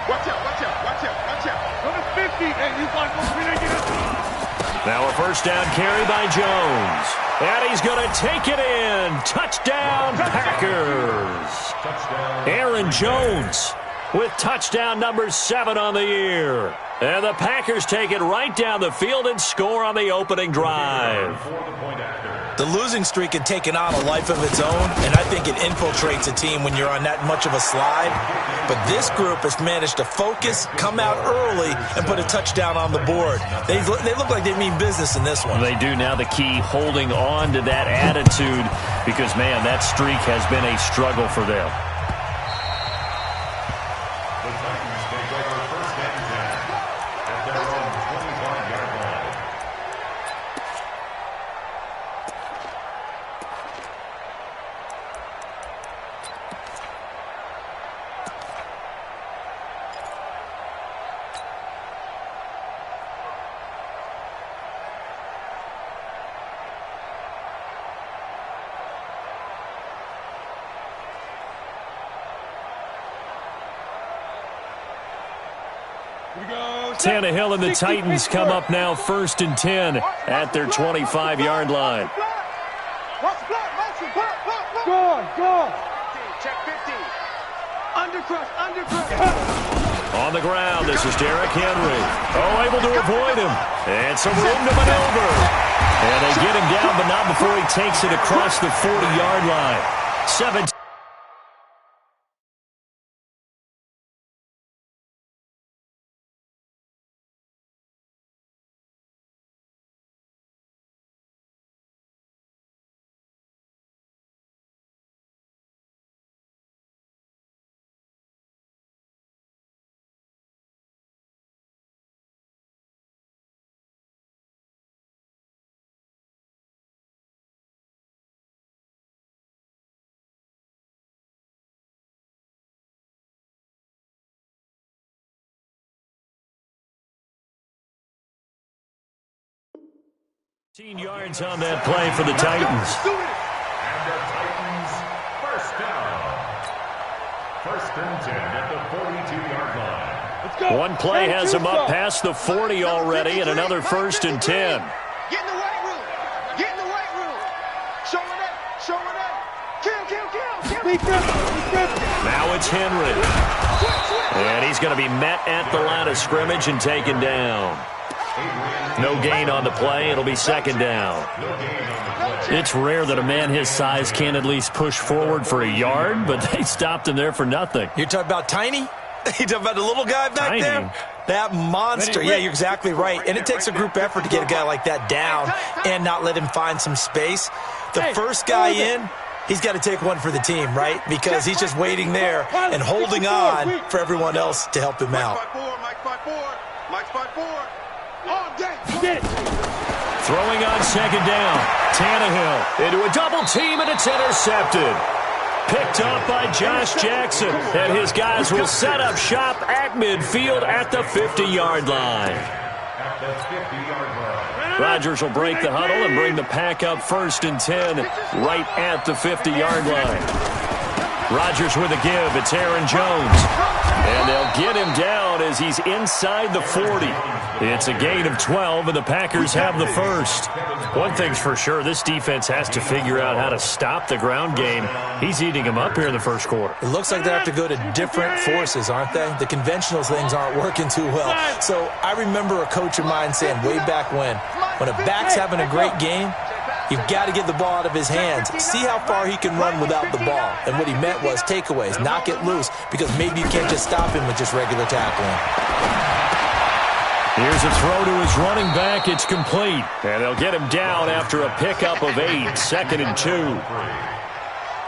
Number 50. Now a first down carry by Jones. And he's going to take it in. Touchdown, Packers. Aaron Jones with touchdown number 7 on the year. And the Packers take it right down the field and score on the opening drive. The losing streak had taken on a life of its own, and I think it infiltrates a team when you're on that much of a slide. But this group has managed to focus, come out early, and put a touchdown on the board. They look like they mean business in this one. They do. Now the key, holding on to that attitude, because, man, that streak has been a struggle for them. Tannehill and the Titans come up now 1st and 10 at their 25-yard line. Check 50. Undercrush. On the ground, this is Derrick Henry. Oh, able to avoid him. And some room to maneuver. And they get him down, but not before he takes it across the 40-yard line. 17. Yards on that play for the Titans. And the Titans first down. 1st and 10 at the 42-yard line. One play has him up past the 40 already, and another 1st and 10. Get in the weight room. Showing up. Kill. Now it's Henry. And he's going to be met at the line of scrimmage and taken down. No gain on the play. It'll be 2nd down. It's rare that a man his size can at least push forward for a yard, but they stopped him there for nothing. You're talking about Tiny? You talking about the little guy back there? That monster. Yeah, you're exactly right. And it takes a group effort to get a guy like that down and not let him find some space. The first guy in, he's got to take one for the team, right? Because he's just waiting there and holding on for everyone else to help him out. Mike's 5-4. Throwing on 2nd down. Tannehill into a double team, and it's intercepted. Picked up by Josh Jackson. And his guys will set up shop at midfield at the 50-yard line. Rodgers will break the huddle and bring the pack up 1st and 10 right at the 50-yard line. Rodgers with a give. It's Aaron Jones. And they'll get him down as he's inside the 40. It's a gain of 12, and the Packers have the first. One thing's for sure, this defense has to figure out how to stop the ground game. He's eating them up here in the first quarter. It looks like they have to go to different forces, aren't they? The conventional things aren't working too well. So I remember a coach of mine saying way back when a back's having a great game, you've got to get the ball out of his hands. See how far he can run without the ball. And what he meant was takeaways, knock it loose, because maybe you can't just stop him with just regular tackling. Here's a throw to his running back. It's complete. And they'll get him down after a pickup of 8, 2nd and 2.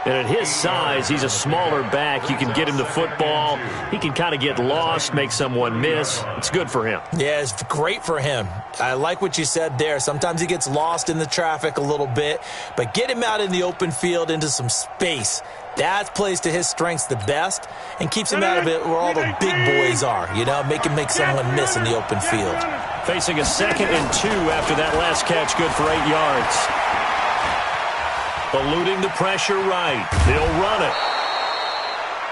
And at his size, he's a smaller back. You can get him the football. He can kind of get lost, make someone miss. It's good for him. Yeah, it's great for him. I like what you said there. Sometimes he gets lost in the traffic a little bit, but get him out in the open field into some space. That plays to his strengths the best and keeps him out of it where all the big boys are, you know, make him make someone miss in the open field. Facing a 2nd and 2 after that last catch, good for 8 yards. Eluding the pressure right. They'll run it.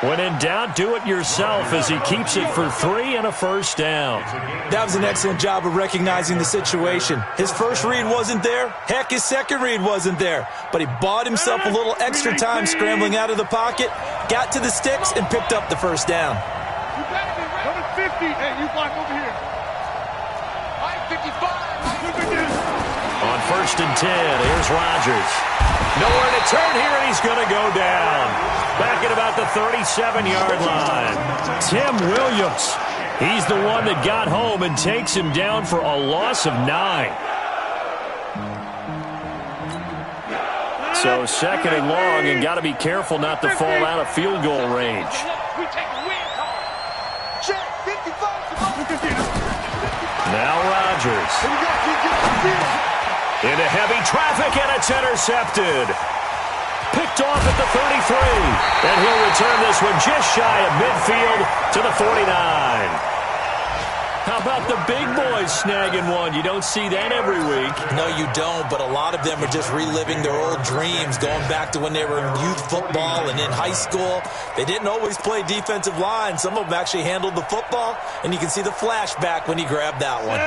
When in doubt, do it yourself as he keeps it for 3 and a first down. That was an excellent job of recognizing the situation. His first read wasn't there. Heck, his second read wasn't there. But he bought himself a little extra time scrambling out of the pocket, got to the sticks, and picked up the first down. Number 50. Hey, you block over here. All right, 55. On first and 10, here's Rodgers. Nowhere to turn here, and he's going to go down. Back at about the 37-yard line. Tim Williams. He's the one that got home and takes him down for a loss of 9. So second and long, and got to be careful not to fall out of field goal range. Now Rodgers. Into heavy traffic, and it's intercepted. Picked off at the 33. And he'll return this one just shy of midfield to the 49. How about the big boys snagging one? You don't see that every week. No, you don't, but a lot of them are just reliving their old dreams, going back to when they were in youth football and in high school. They didn't always play defensive line. Some of them actually handled the football, and you can see the flashback when he grabbed that one.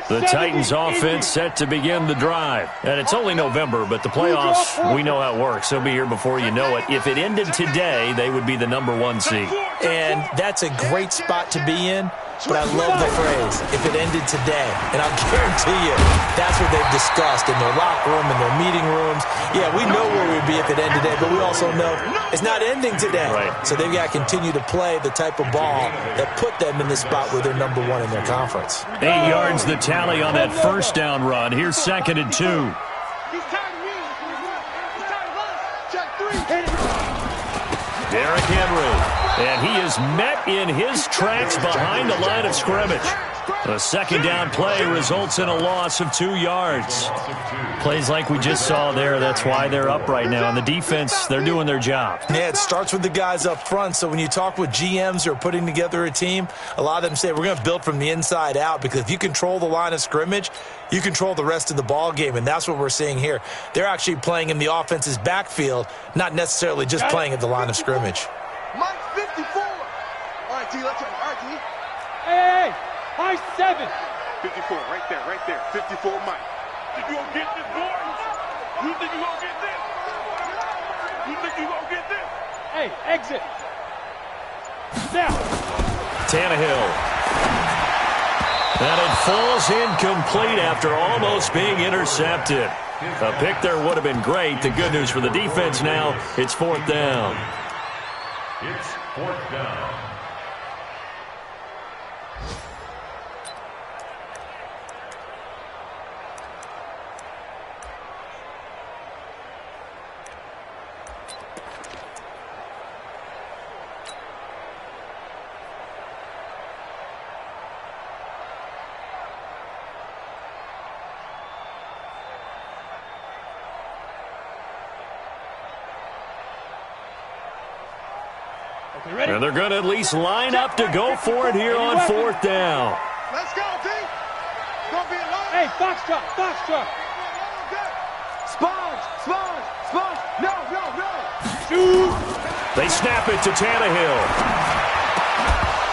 The Titans offense set to begin the drive. And it's only November, but the playoffs, we know how it works. They'll be here before you know it. If it ended today, they would be the number 1 seed. And that's a great spot to be in. But I love the phrase, if it ended today. And I'll guarantee you, that's what they've discussed in their locker room, in their meeting rooms. Yeah, we know where we'd be if it ended today, but we also know it's not ending today. Right. So they've got to continue to play the type of ball that put them in the spot where they're number 1 in their conference. 8 yards the tally on that first down run. Here's second and 2. Derrick Henry. And he is met in his tracks behind the line of scrimmage. A second down play results in a loss of 2 yards. Plays like we just saw there, that's why they're up right now. And the defense, they're doing their job. Yeah, it starts with the guys up front. So when you talk with GMs who are putting together a team, a lot of them say we're going to build from the inside out, because if you control the line of scrimmage, you control the rest of the ball game, and that's what we're seeing here. They're actually playing in the offense's backfield, not necessarily just playing at the line of scrimmage. Mike 54. All right, T, let's go. All right, T. Hey, Mike 7. 54, right there. 54, Mike. Think you gonna get this, boy? You think you gonna get this? You think you gonna get this? Hey, exit. Now. Tannehill. And it falls incomplete after almost being intercepted. A pick there would have been great. The good news for the defense now, it's 4th down. It's 4th down. And they're going to at least line up to go for it here on 4th down. Let's go, T. Gonna be a long. Hey, Foxtrot. Sponge. No. Shoot. They snap it to Tannehill.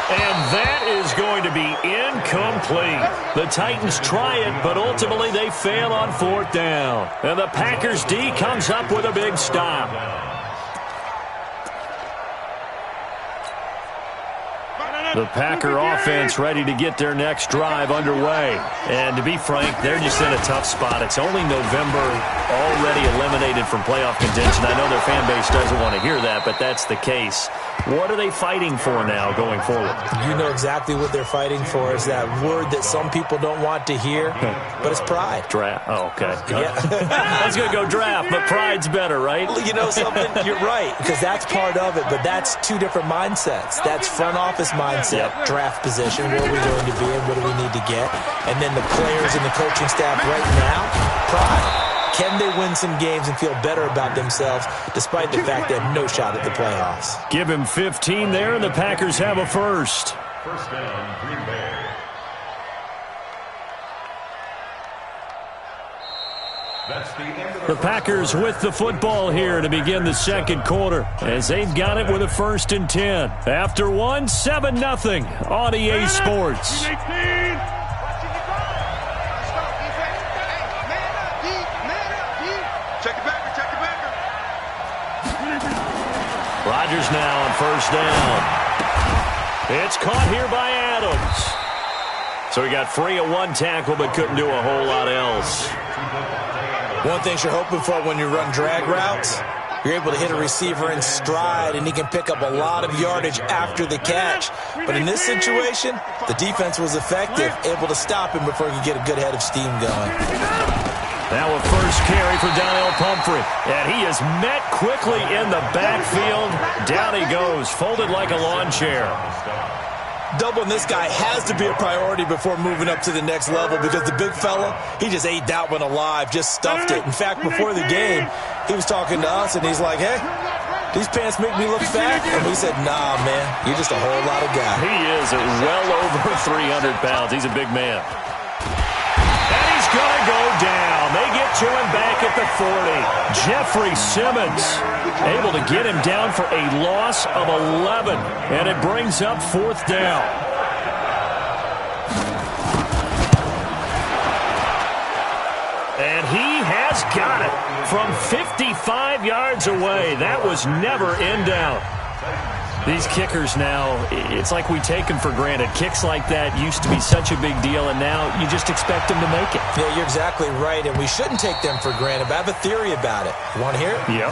And that is going to be incomplete. The Titans try it, but ultimately they fail on 4th down. And the Packers D comes up with a big stop. The Packer offense ready to get their next drive underway. And to be frank, they're just in a tough spot. It's only November, already eliminated from playoff contention. I know their fan base doesn't want to hear that, but that's the case. What are they fighting for now going forward? You know exactly what they're fighting for. Is that word that some people don't want to hear, but it's pride. Draft. Oh, okay. Yeah. I was going to go draft, but pride's better, right? You know something? You're right, because that's part of it, but that's two different mindsets. That's front office mindset, draft position, where are we going to be and what do we need to get? And then the players and the coaching staff right now, pride. Can they win some games and feel better about themselves despite the fact they have no shot at the playoffs? Give him 15 there, and the Packers have a first. First down, Green Bay. The Packers with the football here to begin the second quarter as they've got it with a 1st and 10. After one, 7-0 on EA Sports. Rodgers now on 1st down. It's caught here by Adams. So he got free of one tackle but couldn't do a whole lot else. One thing you're hoping for when you run drag routes, you're able to hit a receiver in stride and he can pick up a lot of yardage after the catch. But in this situation, the defense was effective, able to stop him before he could get a good head of steam going. Now a first carry for Donnell Pumphrey. And he is met quickly in the backfield. Down he goes, folded like a lawn chair. Doubling this guy has to be a priority before moving up to the next level because the big fella, he just ate that one alive, just stuffed it. In fact, before the game, he was talking to us, and he's like, hey, these pants make me look fat. And we said, nah, man, you're just a whole lot of guy. He is well over 300 pounds. He's a big man. And he's going to go down. They get to him back at the 40. Jeffrey Simmons able to get him down for a loss of 11. And it brings up 4th down. And he has got it from 55 yards away. That was never in doubt. These kickers now, it's like we take them for granted. Kicks like that used to be such a big deal, and now you just expect them to make it. Yeah, you're exactly right, and we shouldn't take them for granted, but I have a theory about it. You want to hear it? Yeah.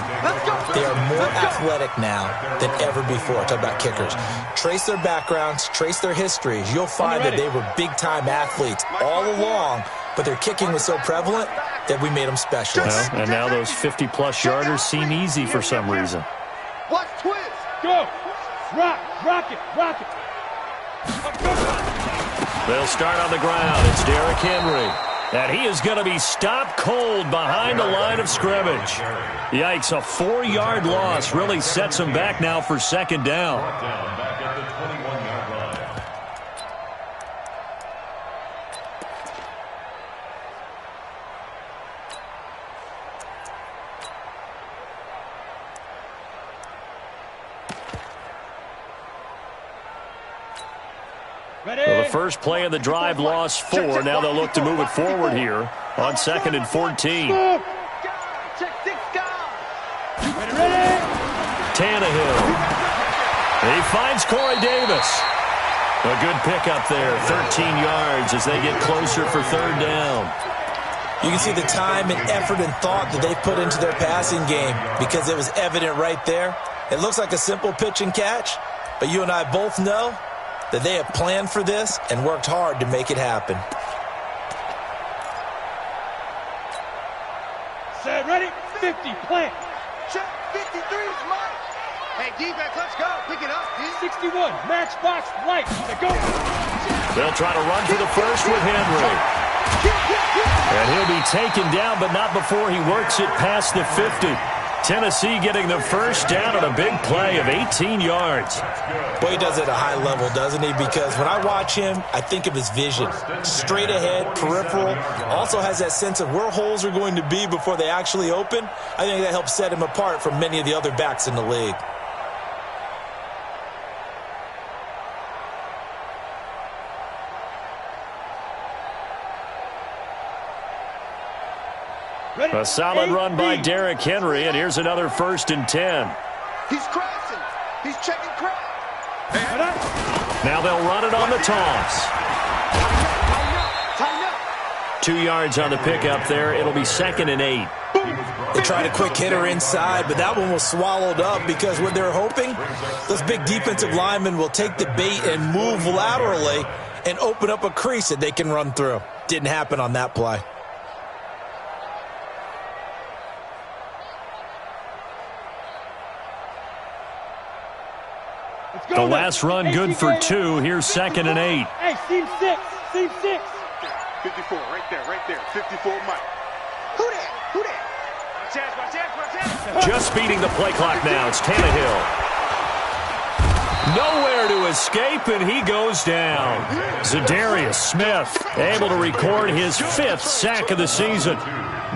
They are more athletic now than ever before. Talk about kickers. Trace their backgrounds, trace their histories. You'll find that they were big-time athletes all along, but their kicking was so prevalent that we made them special. Well, and now those 50-plus yarders seem easy for some reason. Watch twist. Go. Rock it. They'll start on the ground. It's Derrick Henry. And he is going to be stopped cold behind the line of scrimmage. Yikes, a 4-yard loss really sets him back now for 2nd down. Back at the 21-yard line. Well, the first play of the drive lost 4. Now they'll look to move it forward here on 2nd and 14. Tannehill. He finds Corey Davis. A good pickup there, 13 yards as they get closer for 3rd down. You can see the time and effort and thought that they put into their passing game because it was evident right there. It looks like a simple pitch and catch, but you and I both know that they have planned for this and worked hard to make it happen. Set, ready, 50, plant. Check, 53 is mine. Hey, defense, let's go. Pick it up, dude. 61, matchbox, light. Go. They'll try to run for the first with Henry. And he'll be taken down, but not before he works it past the 50. Tennessee getting the first down on a big play of 18 yards. Boy, he does it at a high level, doesn't he? Because when I watch him, I think of his vision. Straight ahead, peripheral. Also has that sense of where holes are going to be before they actually open. I think that helps set him apart from many of the other backs in the league. A solid run by Derrick Henry, and here's another 1st and 10. He's crashing. He's checking crash. Now they'll run it on the toss. Tighten up. 2 yards on the pickup there. It'll be 2nd and 8. They tried a quick hitter inside, but that one was swallowed up because what they're hoping, those big defensive linemen will take the bait and move laterally and open up a crease that they can run through. Didn't happen on that play. The last run good for 2. Here's 2nd and 8. Hey, seam 6. 54, right there. 54, Mike. Who that? Watch out. Just beating the play clock now. It's Tannehill. Nowhere to escape, and he goes down. Zadarius Smith able to record his 5th sack of the season.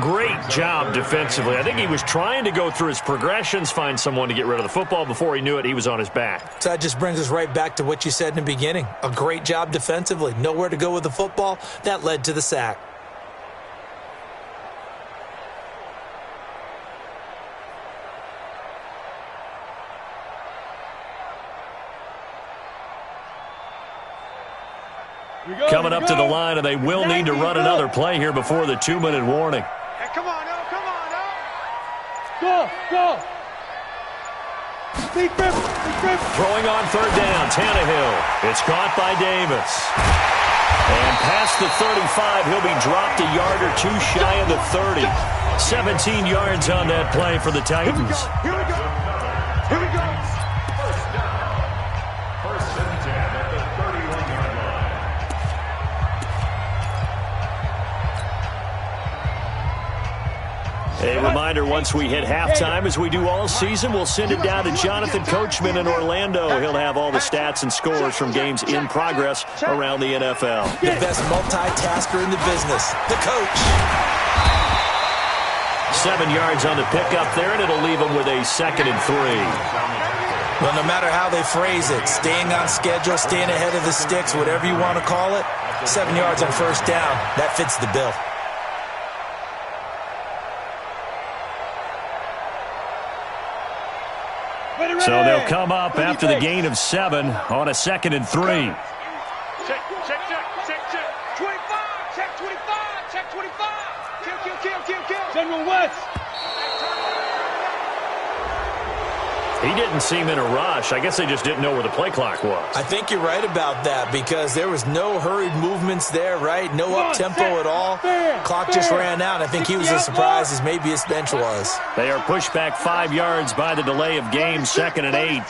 Great job defensively. I think he was trying to go through his progressions, find someone to get rid of the football. Before he knew it, he was on his back. So that just brings us right back to what you said in the beginning. A great job defensively. Nowhere to go with the football. That led to the sack. Coming up to the line, and they will need to run another play here before the 2-minute warning. Hey, come on, no, come on, no. Go. Throwing on third down, Tannehill. It's caught by Davis. And past the 35, he'll be dropped a yard or two shy of the 30. 17 yards on that play for the Titans. Here we go. First and 10 at the 31-yard line. A reminder, once we hit halftime, as we do all season, we'll send it down to Jonathan Coachman in Orlando. He'll have all the stats and scores from games in progress around the NFL. The best multitasker in the business, the coach. 7 yards on the pickup there, and it'll leave them with a 2nd and 3. Well, no matter how they phrase it, staying on schedule, staying ahead of the sticks, whatever you want to call it, 7 yards on first down, that fits the bill. So they'll come up after the gain of 7 on a 2nd and 3. Check. 25, check 25. Kill. General West. He didn't seem in a rush. I guess they just didn't know where the play clock was. I think you're right about that because there was no hurried movements there, right? No up-tempo at all. Clock just ran out. I think he was as surprised as maybe his bench was. They are pushed back 5 yards by the delay of game, 2nd and 8.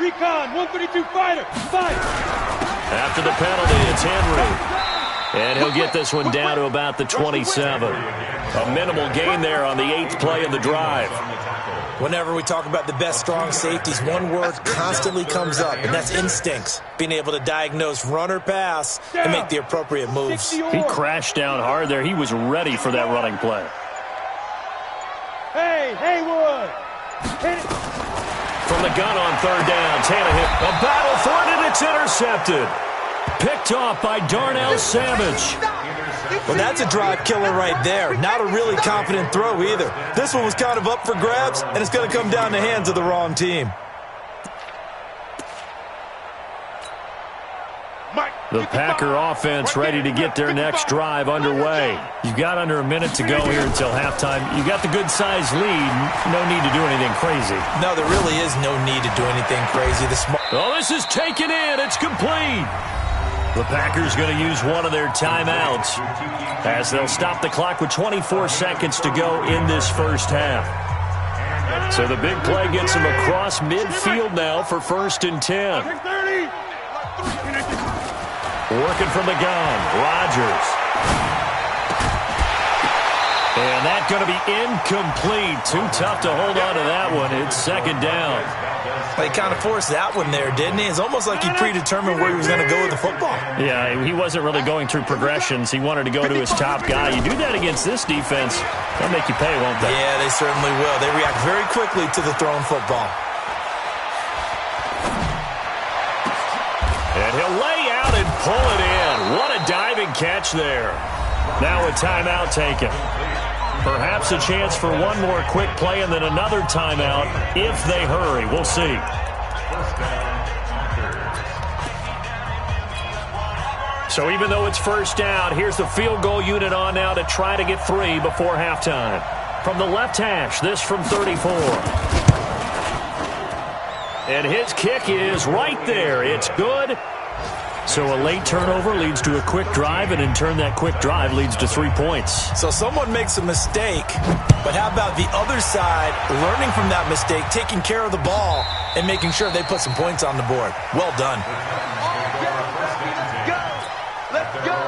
Recon, 132 fighter. Fight. After the penalty, it's Henry. And he'll get this one down to about the 27. A minimal gain there on the 8th play of the drive. Whenever we talk about the best strong safeties, one word constantly comes up, and that's instincts. Being able to diagnose run or pass and make the appropriate moves. He crashed down hard there. He was ready for that running play. Hey, Haywood. Hit it. From the gun on third down, Tannehill. A battle for it, and it's intercepted. Picked off by Darnell Savage. Well, that's a drive killer right there. Not a really confident throw either. This one was kind of up for grabs, and it's going to come down the hands of the wrong team. The Packer offense ready to get their next drive underway. You've got under a minute to go here until halftime. You've got the good-sized lead. No need to do anything crazy. No, there really is no need to do anything crazy. Oh, this is taken in. It's complete. The Packers going to use one of their timeouts as they'll stop the clock with 24 seconds to go in this first half. So the big play gets them across midfield now for 1st and 10. Working from the gun, Rodgers. And that's going to be incomplete. Too tough to hold on to that one. It's 2nd down. He kind of forced that one there, didn't he? It's almost like he predetermined where he was going to go with the football. Yeah, he wasn't really going through progressions. He wanted to go to his top guy. You do that against this defense, they'll make you pay, won't they? Yeah, they certainly will. They react very quickly to the thrown football. And he'll lay out and pull it in. What a diving catch there. Now a timeout taken. Perhaps a chance for one more quick play and then another timeout if they hurry. We'll see. So even though it's 1st down, here's the field goal unit on now to try to get 3 before halftime. From the left hash, this from 34. And his kick is right there. It's good. So a late turnover leads to a quick drive, and in turn that quick drive leads to 3 points. So someone makes a mistake, but how about the other side learning from that mistake, taking care of the ball, and making sure they put some points on the board? Well done. Let's go.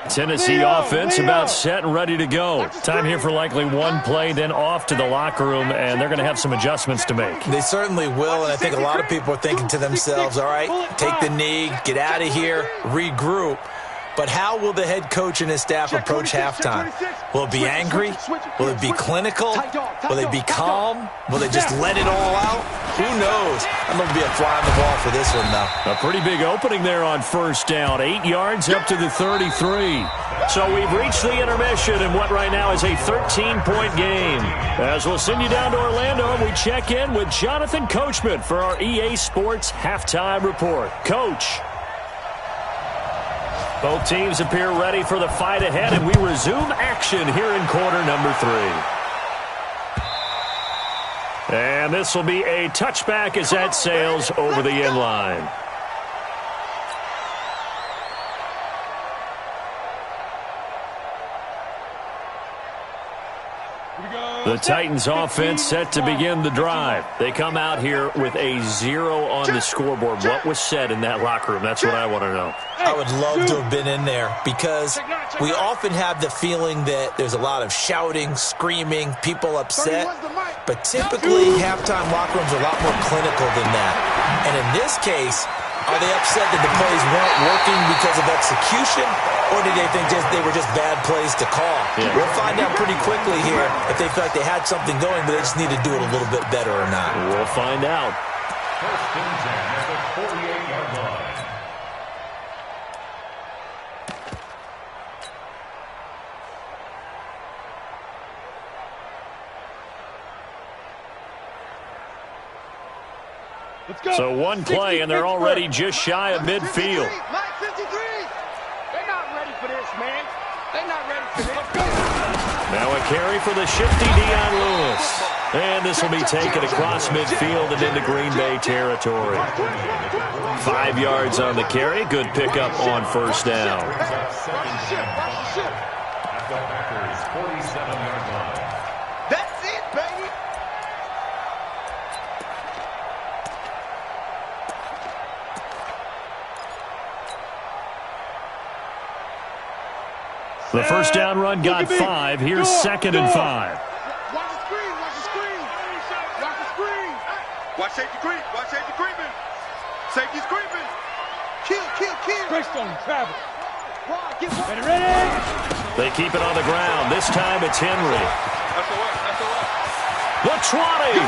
Tennessee offense about set and ready to go. Time here for likely one play, then off to the locker room, and they're going to have some adjustments to make. They certainly will, and I think a lot of people are thinking to themselves, all right, take the knee, get out of here, regroup. But how will the head coach and his staff approach halftime? Will it be angry? Will it be clinical? Will they be calm? Will they just let it all out? Who knows? I'm going to be a fly on the ball for this one, though. A pretty big opening there on first down. 8 yards up to the 33. So we've reached the intermission in what right now is a 13-point game. As we'll send you down to Orlando, and we check in with Jonathan Coachman for our EA Sports Halftime Report. Coach. Both teams appear ready for the fight ahead, and we resume action here in quarter number 3. And this will be a touchback as that sails over the end line. The Titans offense set to begin the drive. They come out here with a 0 on the scoreboard. What was said in that locker room? That's what I want to know. I would love to have been in there because we often have the feeling that there's a lot of shouting, screaming, people upset. But typically, halftime locker rooms are a lot more clinical than that. And in this case, are they upset that the plays weren't working because of execution, or did they think they were just bad plays to call? Yeah. We'll find out pretty quickly here if they feel like they had something going, but they just need to do it a little bit better or not. We'll find out. First and 10 at the 48-yard line. So one play, and they're already just shy of midfield. They're not ready for this, man. They're not ready for this. Now a carry for the shifty Dion Lewis. And this will be taken across midfield and into Green Bay territory. 5 yards on the carry. Good pickup on first down. At the Packers' 47-yard line. That's it, baby. The first down run got 5. Here's second and 5. Watch the screen. Watch the screen. Watch the screen. Watch safety creep. Watch safety creeping. Safety's creeping. Kill. Greystone, travel. Ready. They keep it on the ground. This time it's Henry. That's the work. The 20.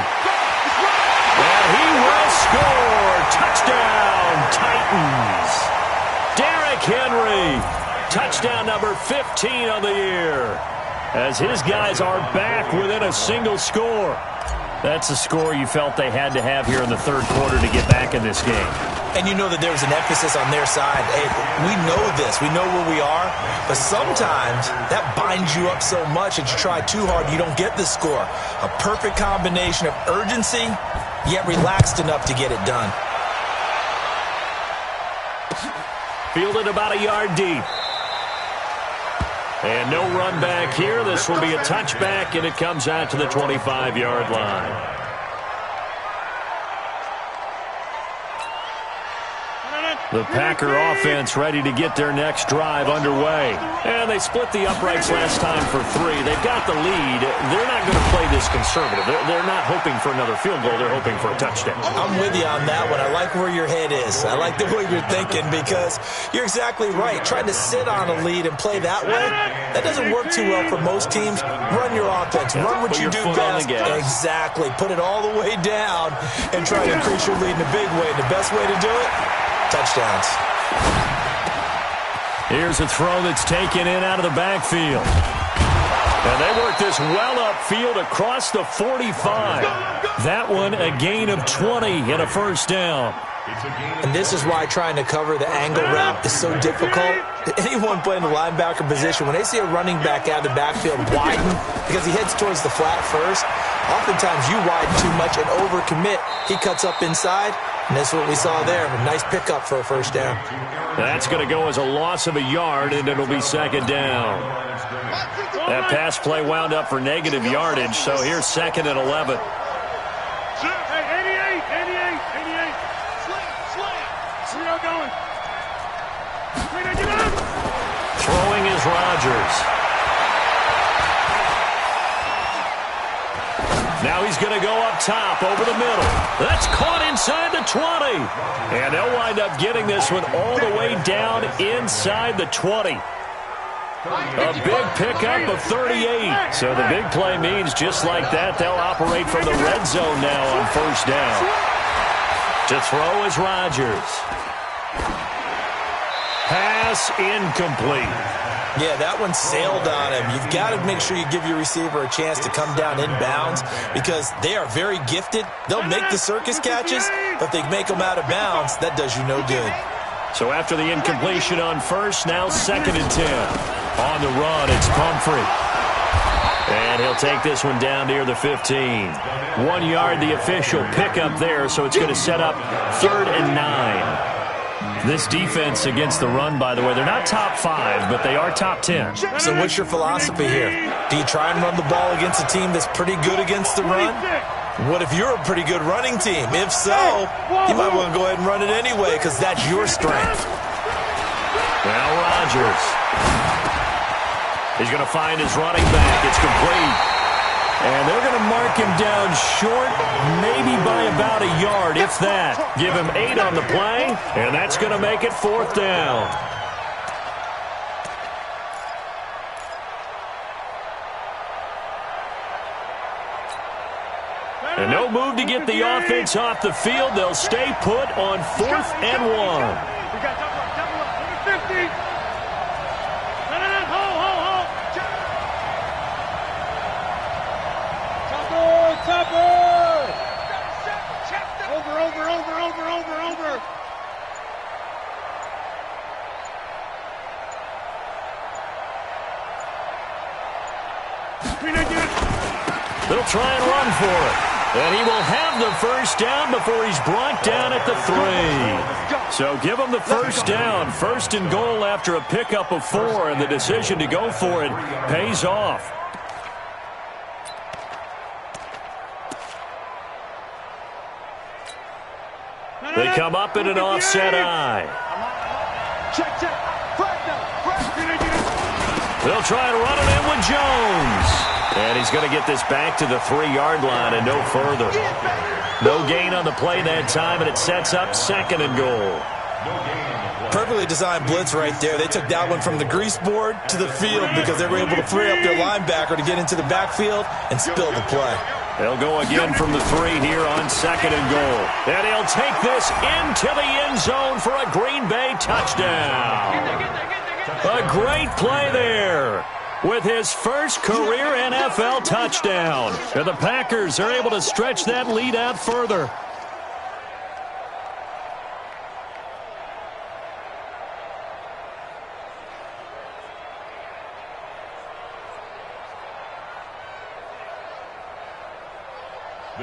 And he will score. Touchdown, Titans. Derrick Henry. Touchdown number 15 on the year. As his guys are back within a single score. That's a score you felt they had to have here in the third quarter to get back in this game. And you know that there's an emphasis on their side. Hey, we know this. We know where we are. But sometimes that binds you up so much that you try too hard, you don't get the score. A perfect combination of urgency, yet relaxed enough to get it done. Fielded about a yard deep. And no run back here. This will be a touchback, and it comes out to the 25-yard line. The Packer offense ready to get their next drive underway. And they split the uprights last time for 3. They've got the lead. They're not going to play this conservative. They're not hoping for another field goal. They're hoping for a touchdown. I'm with you on that one. I like where your head is. I like the way you're thinking because you're exactly right. Trying to sit on a lead and play that way, that doesn't work too well for most teams. Run your offense. Run what you do best. Exactly. Put it all the way down and try to increase your lead in a big way. The best way to do it? Touchdowns. Here's a throw that's taken in out of the backfield. And they work this well upfield across the 45. That one a gain of 20 and a first down. And this is why trying to cover the angle route is so difficult. Anyone playing the linebacker position, when they see a running back out of the backfield widen because he heads towards the flat first, oftentimes you widen too much and overcommit. He cuts up inside, and that's what we saw there. A nice pickup for a first down. That's going to go as a loss of a yard, and it'll be second down. That pass play wound up for negative yardage, so here's second and 11. Throwing is Rodgers. Now he's going to go up top over the middle. That's caught inside the 20. And they'll wind up getting this one all the way down inside the 20. A big pickup of 38. So the big play means just like that, they'll operate from the red zone now on first down. To throw is Rodgers. Pass incomplete. Yeah, that one sailed on him. You've got to make sure you give your receiver a chance to come down inbounds because they are very gifted. They'll make the circus catches, but if they make them out of bounds, that does you no good. So after the incompletion on first, now 2nd and 10. On the run, it's Pumphrey. And he'll take this one down near the 15. 1 yard, the official pickup there, so it's going to set up 3rd and 9. This defense against the run, by the way, they're not top 5, but they are top 10. So what's your philosophy here? Do you try and run the ball against a team that's pretty good against the run? What if you're a pretty good running team? If so, you might want to go ahead and run it anyway because that's your strength. Now Rodgers. He's going to find his running back. It's complete. And they're going to mark him down short, maybe by about a yard, if that. Give him 8 on the play, and that's going to make it 4th down. And no move to get the offense off the field. They'll stay put on 4th and 1. We got double up. Number 50. No. Hold. Topper. Over. They'll try and run for it. And he will have the first down before he's brought down at the 3. So give him the first down. 1st and goal after a pickup of 4, and the decision to go for it pays off. They come up in an offset eye. Check. They'll try to run it in with Jones. And he's going to get this back to the 3-yard line and no further. No gain on the play that time, and it sets up 2nd and goal. Perfectly designed blitz right there. They took that one from the grease board to the field because they were able to free up their linebacker to get into the backfield and spill the play. They'll go again from the 3 here on 2nd and goal. And he'll take this into the end zone for a Green Bay touchdown. A great play there with his first career NFL touchdown. And the Packers are able to stretch that lead out further.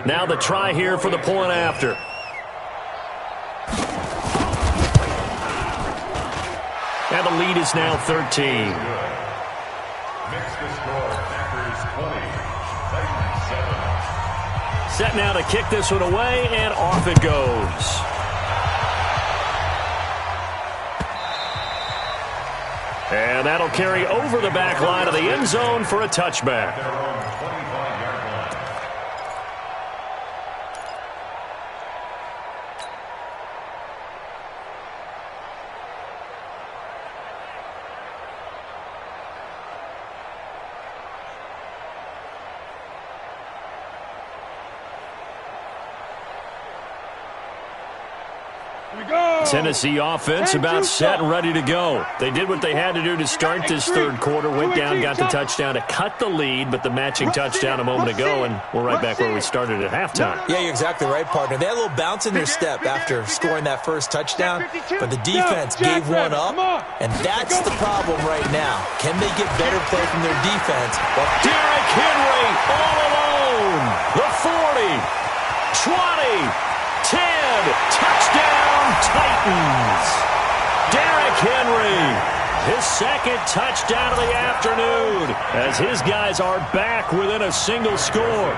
Now the try here for the point after. And the lead is now 13. Makes the score Packers 20, Titans 7. Set now to kick this one away, and off it goes. And that'll carry over the back line of the end zone for a touchback. Their own 25-yard line. Tennessee offense about set and ready to go. They did what they had to do to start this 3rd quarter. Went down, got the touchdown to cut the lead, but the matching touchdown a moment ago, and we're right back where we started at halftime. Yeah, you're exactly right, partner. They had a little bounce in their step after scoring that first touchdown, but the defense gave one up, and that's the problem right now. Can they get better play from their defense? Well, Derrick Henry all alone. The 40, 20, 10, touchdown Titans. Derrick Henry, his 2nd touchdown of the afternoon, as his guys are back within a single score.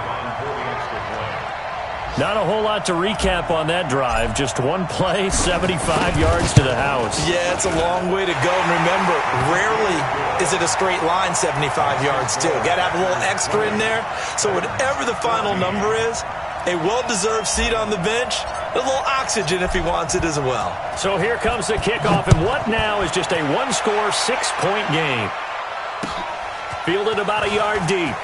Not a whole lot to recap on that drive. Just one play, 75 yards to the house. Yeah, it's a long way to go. And remember, rarely is it a straight line 75 yards, too. Got to have a little extra in there. So whatever the final number is, a well-deserved seat on the bench, a little oxygen if he wants it as well. So here comes the kickoff, and what now is just a one-score, 6-point game. Fielded about a yard deep.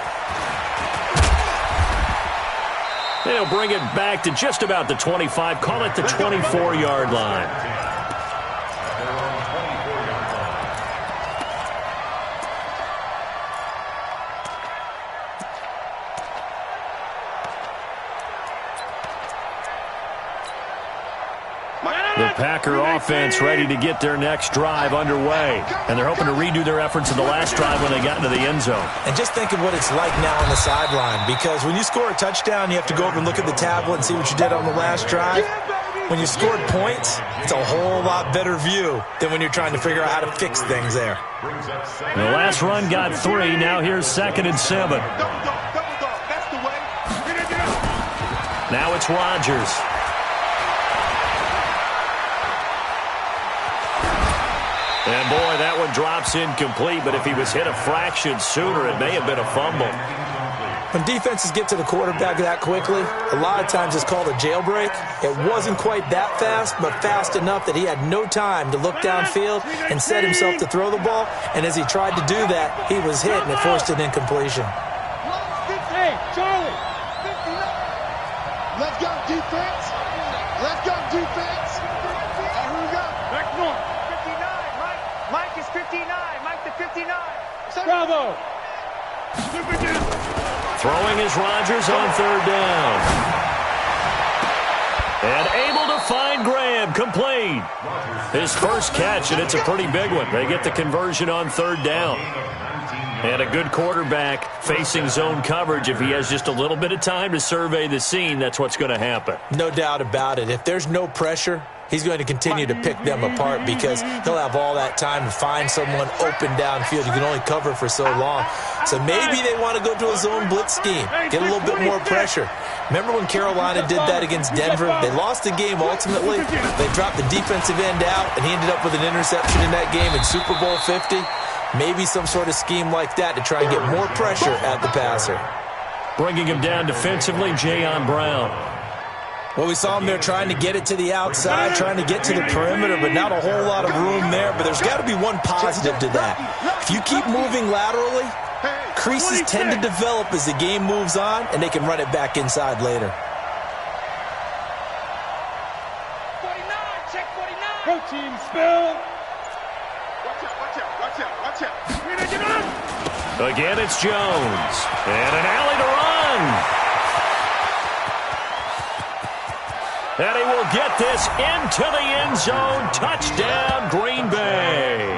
They'll bring it back to just about the 25, call it the 24-yard line. The Packer offense ready to get their next drive underway. And they're hoping to redo their efforts in the last drive when they got into the end zone. And just think of what it's like now on the sideline. Because when you score a touchdown, you have to go over and look at the tablet and see what you did on the last drive. When you scored points, it's a whole lot better view than when you're trying to figure out how to fix things there. The last run got 3. Now here's 2nd and 7. Now it's Rodgers. And, boy, that one drops incomplete, but if he was hit a fraction sooner, it may have been a fumble. When defenses get to the quarterback that quickly, a lot of times it's called a jailbreak. It wasn't quite that fast, but fast enough that he had no time to look downfield and set himself to throw the ball. And as he tried to do that, he was hit, and it forced an incompletion. Hey, Charlie. Let's go, defense. Let's go, defense. Here we go. Back north. Mike is 59. Mike the 59. Bravo. Throwing is Rodgers on 3rd down. And able to find Graham, complete. His first catch, and it's a pretty big one. They get the conversion on 3rd down. And a good quarterback facing zone coverage. If he has just a little bit of time to survey the scene, that's what's going to happen. No doubt about it. If there's no pressure, he's going to continue to pick them apart because he'll have all that time to find someone open downfield. You can only cover for so long. So maybe they want to go to a zone blitz scheme, get a little bit more pressure. Remember when Carolina did that against Denver? They lost the game ultimately. They dropped the defensive end out, and he ended up with an interception in that game in Super Bowl 50. Maybe some sort of scheme like that to try and get more pressure at the passer. Bringing him down defensively, Jayon Brown. Well, we saw him there trying to get it to the outside, trying to get to the perimeter, but not a whole lot of room there. But there's got to be one positive to that. If you keep moving laterally, creases tend to develop as the game moves on, and they can run it back inside later. 49, check 49. Go team, spill. Watch out. Again, it's Jones. And an alley to run. And he will get this into the end zone. Touchdown, Green Bay.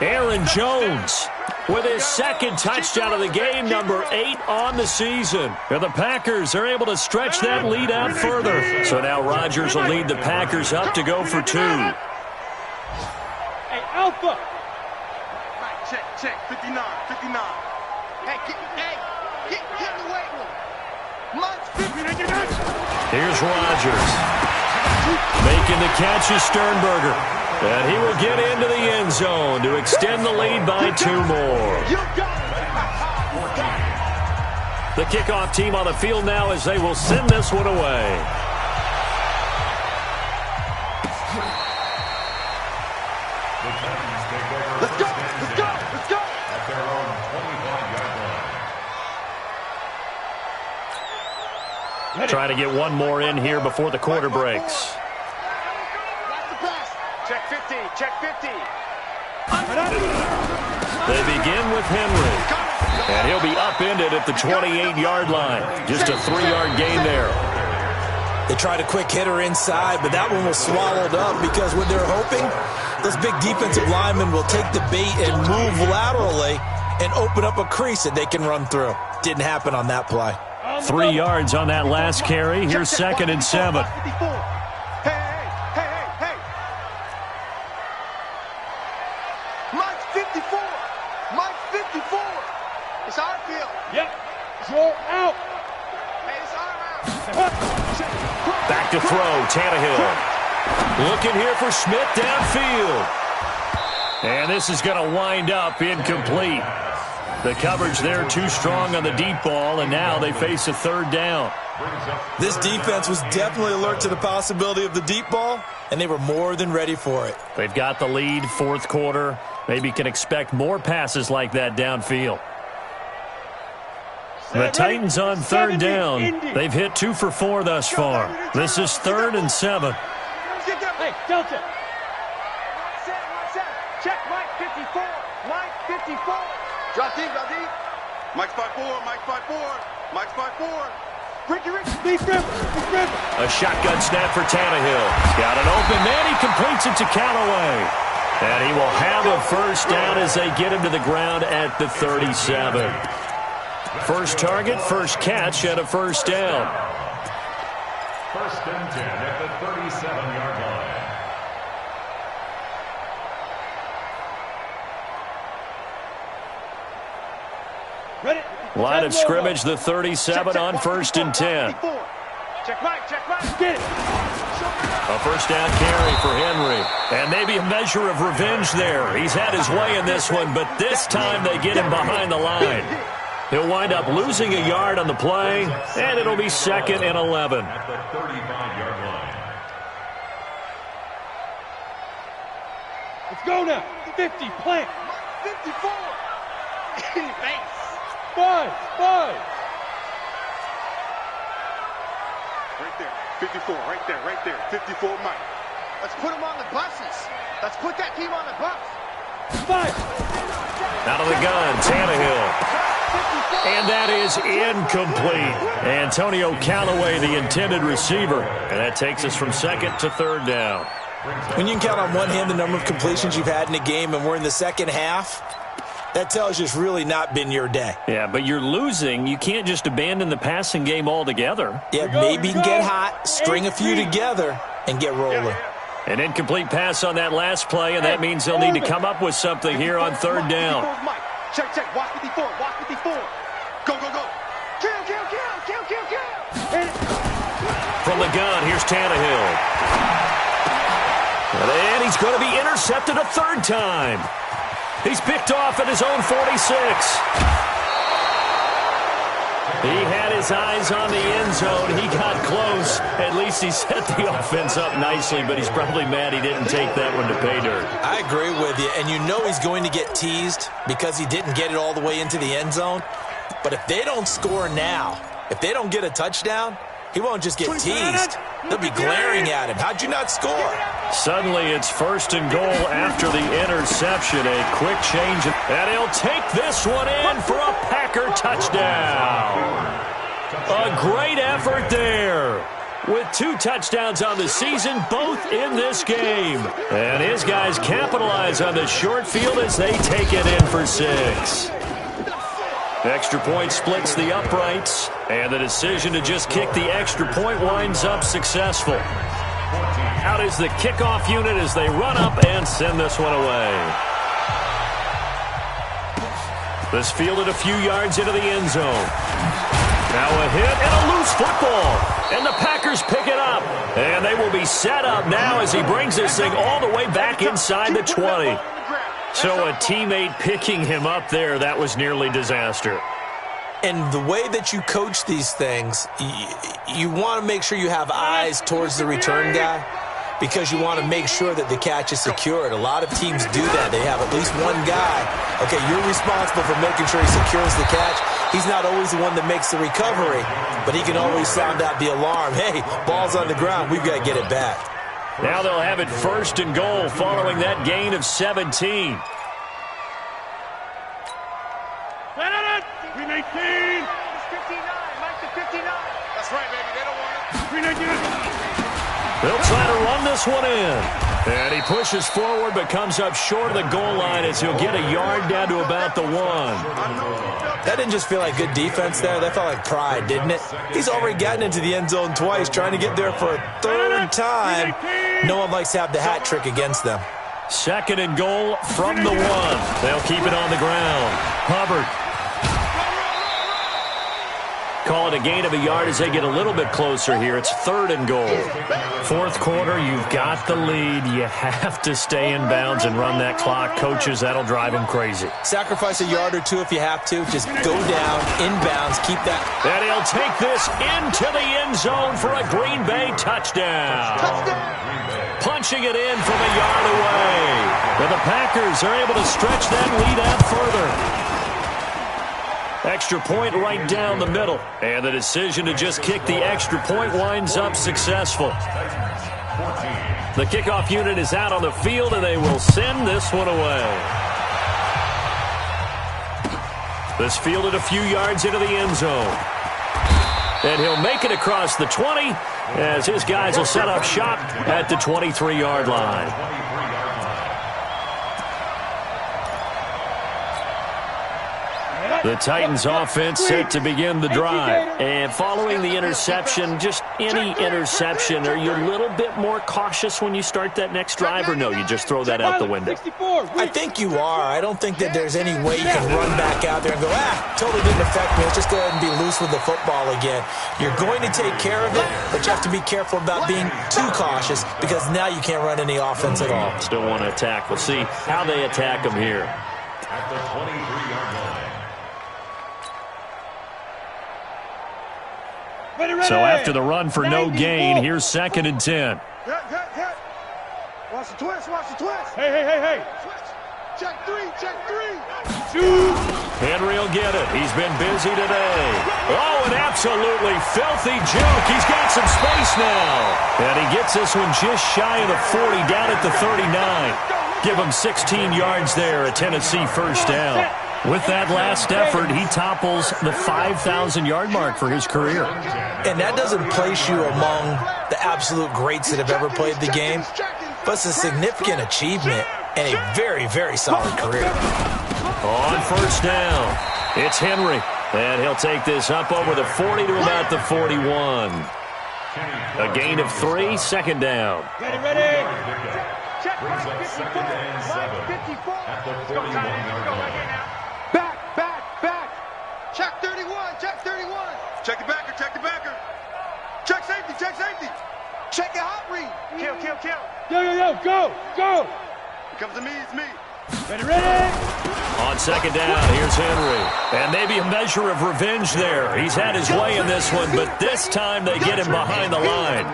Aaron Jones with his 2nd touchdown of the game, number 8 on the season. And the Packers are able to stretch that lead out further. So now Rodgers will lead the Packers up to go for 2. Hey, Alpha. Check, 59. Hey, get in the weight room. Here's Rodgers. Making the catch is Sternberger. And he will get into the end zone to extend the lead by 2 more. The kickoff team on the field now as they will send this one away. Let's go. At their own 25-yard line. Trying to get one more in here before the quarter breaks. Check 50. Check 50. They begin with Henry. And he'll be upended at the 28-yard line. Just a 3-yard gain there. They tried a quick hitter inside, but that one was swallowed up because what they're hoping, those big defensive linemen will take the bait and move laterally and open up a crease that they can run through. Didn't happen on that play. 3 yards on that last carry. Here's 2nd and 7. Hey. Mike 54. It's our field. Yep. Roll out. Hey, it's our round. back to throw. Tannehill. Looking here for Smith downfield. And this is going to wind up incomplete. The coverage there too strong on the deep ball, and now they face a third down. This defense was definitely alert to the possibility of the deep ball, and they were more than ready for it. They've got the lead, fourth quarter. Maybe can expect more passes like that downfield. The Titans on third down. They've hit 2 for 4 thus far. This is 3rd and 7. Hey, Delta. Check Mike 54. Mike 54. Drop deep, drop deep. Mike's 5-4, Mike's 5-4, Mike's 5-4. Ricky, Steve Griffin. A shotgun snap for Tannehill. Got an open man. He completes it to Callaway. And he will have a first down as they get him to the ground at the 37. First target, first catch, and a first down. 1st and 10 at the 37-yard line. Ready? Line of scrimmage, the 37 on 1st and 10. Check Mike, get it. A first down carry for Henry. And maybe a measure of revenge there. He's had his way in this one, but this time they get him behind the line. He'll wind up losing a yard on the play, and it'll be 2nd and 11. At the 35-yard line. Let's go now. 50, plant. 54. Thanks. 5. Right there, 54, right there, 54 Mike. Let's put him on the buses. Let's put that team on the bus. 5. Out of the gun, Tannehill. And that is incomplete. Antonio Callaway, the intended receiver. And that takes us from 2nd to 3rd down. When you can count on one hand the number of completions you've had in a game and we're in the second half, that tells you it's really not been your day. Yeah, but you're losing. You can't just abandon the passing game altogether. Yeah, maybe you can get hot, string a few together, and get rolling. An incomplete pass on that last play, and that means they'll need to come up with something here on 3rd down. Check, watch 54, watch 54. Go. Kill. From the gun, here's Tannehill. And he's going to be intercepted a 3rd time. He's picked off at his own 46. He had his eyes on the end zone. He got close. At least he set the offense up nicely, but he's probably mad he didn't take that one to pay dirt. I agree with you, and you know he's going to get teased because he didn't get it all the way into the end zone. But if they don't score now, if they don't get a touchdown, he won't just get teased. They'll be glaring at him. How'd you not score? Suddenly it's 1st and goal after the interception. A quick change. And he'll take this one in for a Packer touchdown. A great effort there. With 2 touchdowns on the season, both in this game. And his guys capitalize on the short field as they take it in for 6. Extra point splits the uprights, and the decision to just kick the extra point winds up successful. Out is the kickoff unit as they run up and send this one away. This fielded a few yards into the end zone. Now a hit and a loose football, and the Packers pick it up, and they will be set up now as he brings this thing all the way back inside the 20. So a teammate picking him up there, that was nearly disaster. And the way that you coach these things, you want to make sure you have eyes towards the return guy because you want to make sure that the catch is secured. A lot of teams do that. They have at least one guy. Okay, you're responsible for making sure he secures the catch. He's not always the one that makes the recovery, but he can always sound out the alarm. Hey, ball's on the ground. We've got to get it back. Now they'll have it 1st and goal following that gain of 17. 319. Mike the 59. That's right, baby. They don't want it. 319. They'll try to run this one in. And he pushes forward but comes up short of the goal line as he'll get a yard down to about the 1. That didn't just feel like good defense there. That felt like pride, didn't it? He's already gotten into the end zone twice, trying to get there for a 3rd time. No one likes to have the hat trick against them. 2nd and goal from the 1. They'll keep it on the ground. Hubbard call it a gain of a yard as they get a little bit closer here. It's 3rd and goal. Fourth quarter, you've got the lead. You have to stay in bounds and run that clock. Coaches, that'll drive them crazy. Sacrifice a yard or two if you have to. Just go down, in bounds, keep that. And he'll take this into the end zone for a Green Bay touchdown. Punching it in from a yard away. And the Packers are able to stretch that lead out further. Extra point right down the middle. And the decision to just kick the extra point winds up successful. The kickoff unit is out on the field, and they will send this one away. This fielded a few yards into the end zone. And he'll make it across the 20 as his guys will set up shop at the 23-yard line. The Titans offense set to begin the drive. And following the interception, just any interception, are you a little bit more cautious when you start that next drive, or no, you just throw that out the window? I think you are. I don't think that there's any way you can run back out there and go, totally didn't affect me. Let's just go ahead and be loose with the football again. You're going to take care of it, but you have to be careful about being too cautious because now you can't run any offense at all. Still want to attack. We'll see how they attack them here. At the 23-yard line. So after the run for no gain, here's 2nd and 10. Watch the twist, watch the twist. Hey. Check three. Henry will get it. He's been busy today. Oh, an absolutely filthy juke. He's got some space now. And he gets this one just shy of the 40, down at the 39. Give him 16 yards there, a Tennessee first down. With that last effort, he topples the 5,000-yard mark for his career. And that doesn't place you among the absolute greats that have ever played the game, but it's a significant achievement and a very, very solid career. On first down, it's Henry, and he'll take this up over the 40 to about the 41. A gain of 3, 2nd down. Ready. Check Brings Mike up 54. 2nd and 7 Mike 54. at the 41-yard line. Back. Check 31. Check the backer. Check safety. Check your hot read. Kill. Yo, go. Here comes the me, it's me. Ready. On 2nd down, here's Henry. And maybe a measure of revenge there. He's had his way in this one, but this time they get him behind the line.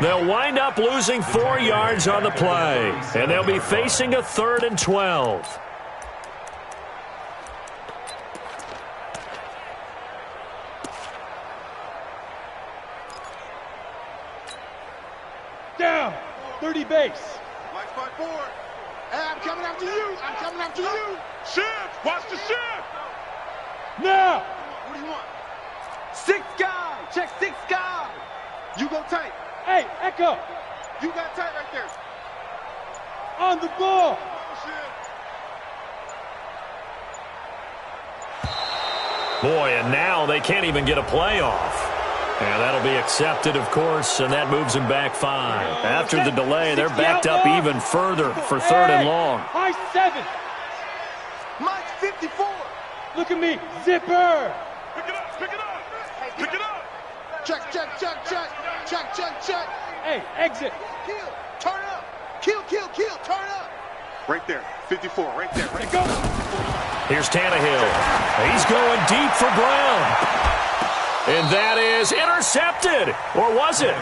They'll wind up losing 4 yards on the play, and they'll be facing a 3rd and 12. Down. 30 base. Mike spot forward. Hey, I'm coming after you. Shift. Watch the shift. Now. What do you want? 6 guy. Check 6 guy. You go tight. Hey, Echo. You got tight right there. On the ball. Boy, and now they can't even get a play off. And that'll be accepted, of course, and that moves them back 5. After the delay, they're backed up even further for 3rd and long. High 7. Mike 54. Look at me. Zipper. Pick it up. Check. Hey, exit. Kill. Turn up. Kill. Turn up. Right there. 54. Right there. Let go. Here's Tannehill. He's going deep for Brown. And that is intercepted. Or was it?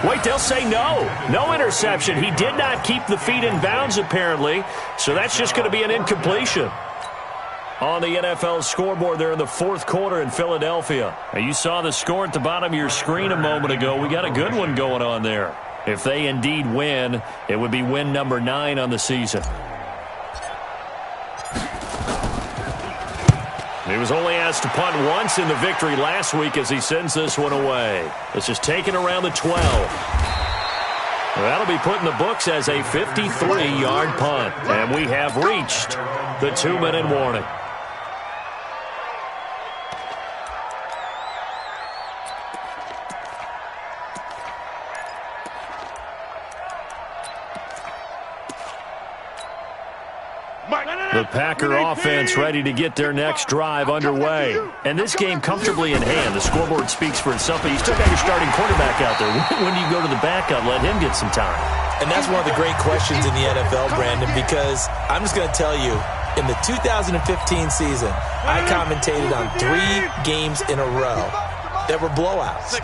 Wait, they'll say no. No interception. He did not keep the feet in bounds, apparently. So that's just going to be an incompletion. On the NFL scoreboard there in the 4th quarter in Philadelphia. Now, you saw the score at the bottom of your screen a moment ago. We got a good one going on there. If they indeed win, it would be win number 9 on the season. He was only asked to punt once in the victory last week as he sends this one away. This is taken around the 12. That'll be put in the books as a 53-yard punt. And we have reached the 2-minute warning. The Packer offense ready to get their next drive underway. And this game comfortably in hand. The scoreboard speaks for itself, but you still got your starting quarterback out there. When do you go to the backup, let him get some time? And that's one of the great questions in the NFL, Brandon, because I'm just going to tell you, in the 2015 season, I commentated on 3 games in a row that were blowouts.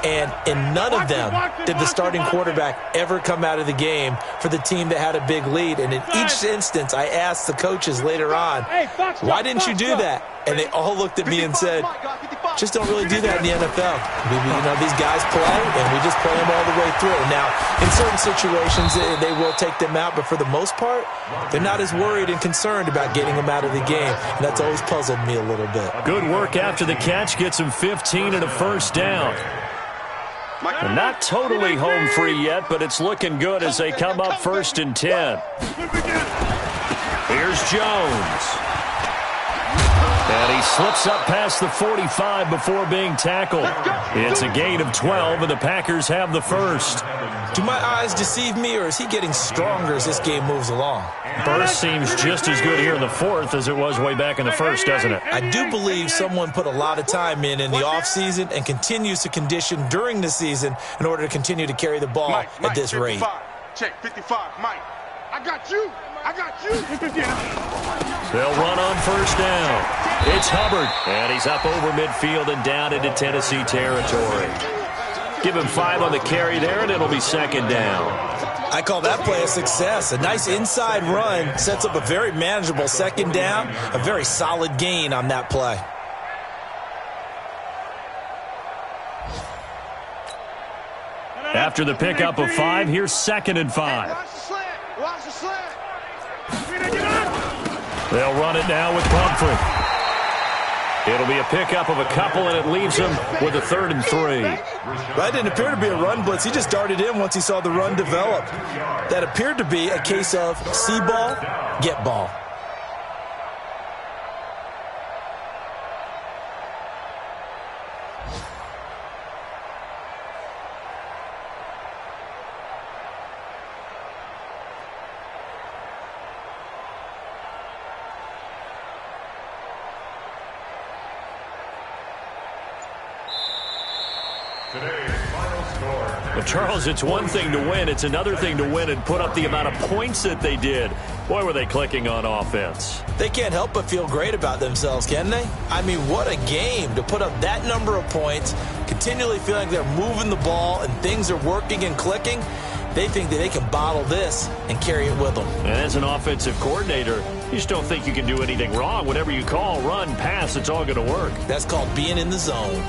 And in none of them did the starting quarterback ever come out of the game for the team that had a big lead. And in each instance, I asked the coaches later on, why didn't you do that? And they all looked at me and said, just don't really do that in the NFL. These guys play, and we just play them all the way through. Now, in certain situations, they will take them out, but for the most part, they're not as worried and concerned about getting them out of the game. And that's always puzzled me a little bit. Good work after the catch. Gets him 15 and a first down. They're not totally home free yet, but it's looking good as they come up 1st and 10. Here's Jones. And he slips up past the 45 before being tackled. It's a gain of 12, and the Packers have the first. Do my eyes deceive me, or is he getting stronger as this game moves along? Burst seems just as good here in the 4th as it was way back in the 1st, doesn't it? I do believe someone put a lot of time in the offseason and continues to condition during the season in order to continue to carry the ball at this rate. Check 55, Mike. I got you. I got you. They'll run on 1st down. It's Hubbard, and he's up over midfield and down into Tennessee territory. Give him 5 on the carry there, and it'll be 2nd down. I call that play a success. A nice inside run sets up a very manageable 2nd down, a very solid gain on that play. After the pickup of 5, here's 2nd and 5. Watch the slant. They'll run it now with Pumphrey. It'll be a pickup of a couple, and it leaves him with a 3rd and 3. That didn't appear to be a run blitz. He just darted in once he saw the run develop. That appeared to be a case of see ball, get ball. But Charles, it's one thing to win. It's another thing to win and put up the amount of points that they did. Boy, were they clicking on offense. They can't help but feel great about themselves, can they? I mean, what a game to put up that number of points, continually feeling they're moving the ball and things are working and clicking. They think that they can bottle this and carry it with them. And as an offensive coordinator, you just don't think you can do anything wrong. Whatever you call, run, pass, it's all going to work. That's called being in the zone.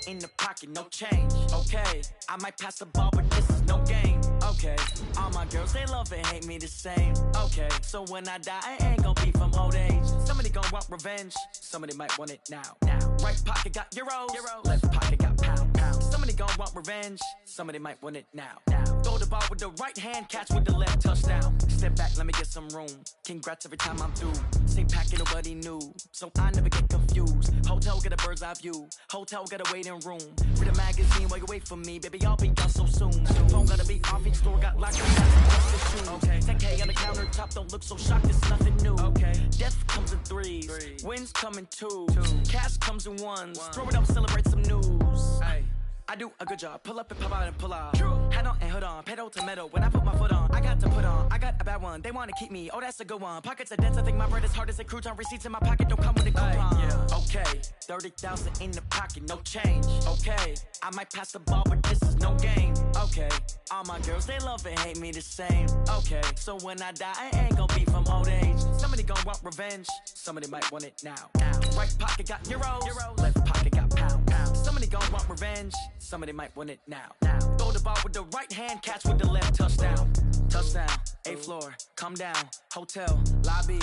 In the pocket, no change. Okay, I might pass the ball, but this is no game. Okay, all my girls, they love and hate me the same. Okay, so when I die, I ain't gonna be from old age. Somebody gonna want revenge, somebody might want it now. Right pocket got euros, left pocket got pound. Somebody gonna want revenge, somebody might want it now. Throw the ball with the right hand, catch with the left, touchdown. Step back, let me get some room. Congrats every time I'm through. Same packet, nobody knew, so I never get confused. Hotel get a bird's eye view, hotel get a waiting room. Read a magazine while you wait for me, baby, I'll be gone so soon. Phone gotta be off, each store got locked up. Okay, 10K on the countertop, don't look so shocked, it's nothing new. Okay, death comes in threes, wins come in twos, cash comes in ones. Throw it up, celebrate some news. Ay. I do a good job. Pull up and pop out and pull out. True. Head on and hood on. Pedal to metal. When I put my foot on, I got to put on. I got a bad one. They want to keep me. Oh, that's a good one. Pockets are dense. I think my bread is hard as a crouton. Receipts in my pocket don't come with a coupon. Yeah. Okay. 30,000 in the pocket. No change. Okay. I might pass the ball, but this is no game. Okay. All my girls, they love and hate me the same. Okay. So when I die, I ain't gonna be from old age. Somebody gonna want revenge. Somebody might want it now. Right pocket got euros. Left pocket got pound. Somebody gonna want revenge. Somebody might want it now. Throw the ball with the right hand, catch with the left, touchdown. Touchdown, 8th floor, come down, hotel, lobby.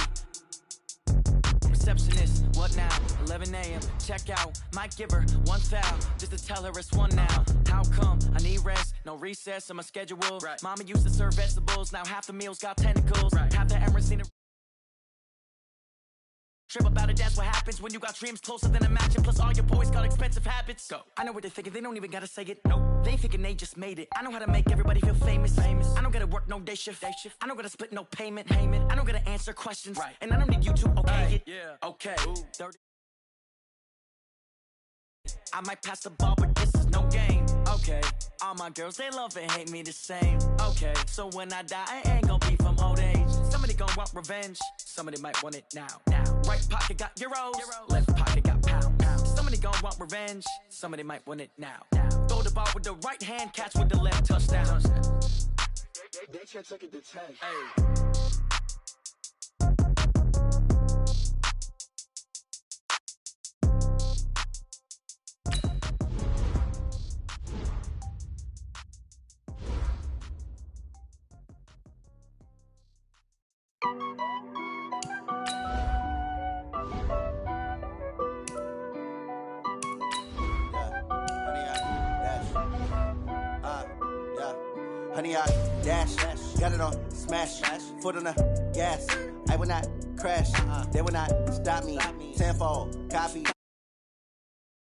receptionist. What now? 11 a.m. Check out. Might give her one foul just to tell her it's one now. How come? I need rest. No recess in my schedule. Right. Mama used to serve vegetables. Now half the meals got tentacles. Right. Half the Emirates in a trip about it. That's what happens when you got dreams closer than imagine. Plus all your boys got expensive habits. Go. I know what they're thinking. They don't even gotta say it. No. They thinking they just made it. I know how to make everybody feel famous. I don't gotta work no day shift. I don't gotta split no payment. I don't gotta answer questions. Right. And I don't need you to okay it. Yeah. Okay. 30. I might pass the ball, but this is no game. Okay. All my girls, they love and hate me the same. Okay. So when I die, I ain't gonna be from old age. Somebody gon' want revenge. Somebody might want it now. Right pocket got euros. Left pocket got pound. Somebody gon' want revenge. Somebody might want it now. Throw the ball with the right hand, catch with the left, touchdown. They can't take it to 10. Hey. Honey, I dash, got it on smash, foot on the gas. I will not crash, they will not stop me. Tenfold, copy.